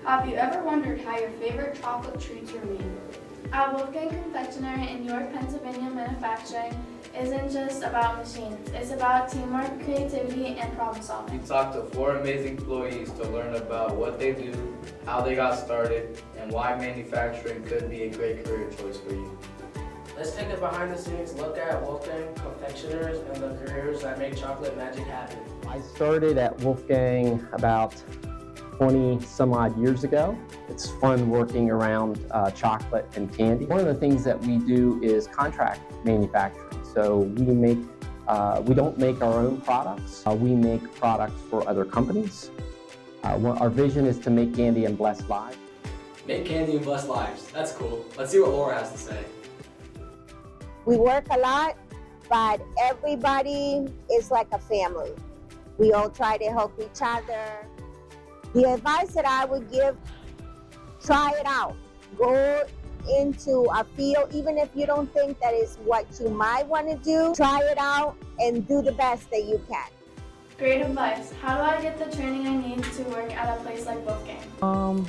Have you ever wondered how your favorite chocolate treats are made? At Wolfgang Confectionery in York, Pennsylvania, manufacturing isn't just about machines. It's about teamwork, creativity, and problem solving. We talked to 4 amazing employees to learn about what they do, how they got started, and why manufacturing could be a great career choice for you. Let's take a behind the scenes look at Wolfgang Confectioners and the careers that make chocolate magic happen. I started at Wolfgang about 20 some odd years ago. It's fun working around chocolate and candy. One of the things that we do is contract manufacturing. So we don't make our own products. We make products for other companies. Our vision is to make candy and bless lives. Make candy and bless lives. That's cool. Let's see what Laura has to say. We work a lot, but everybody is like a family. We all try to help each other. The advice that I would give, try it out. Go into a field, even if you don't think that is what you might want to do, try it out and do the best that you can. Great advice. How do I get the training I need to work at a place like Wolfgang?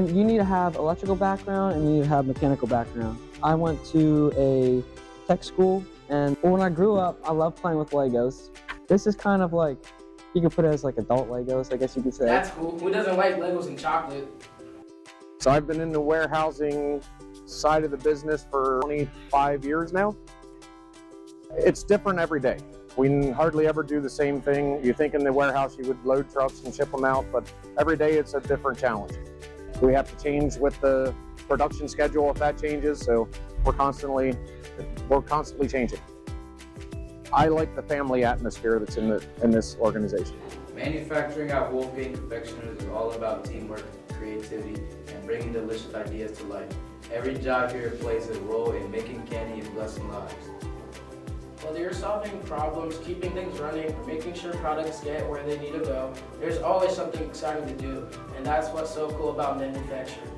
You need to have electrical background and you need to have mechanical background. I went to a tech school, and when I grew up, I loved playing with Legos. This is kind of like, you could put it as like adult Legos, I guess you could say. That's cool. Who doesn't like Legos and chocolate? So I've been in the warehousing side of the business for 25 years now. It's different every day. We hardly ever do the same thing. You think in the warehouse you would load trucks and ship them out, but every day it's a different challenge. We have to change with the production schedule if that changes, so we're constantly changing. I like the family atmosphere that's in this organization. Manufacturing at Wolfgang Confectioners is all about teamwork, creativity, and bringing delicious ideas to life. Every job here plays a role in making candy and blessing lives. Whether you're solving problems, keeping things running, or making sure products get where they need to go, there's always something exciting to do, and that's what's so cool about manufacturing.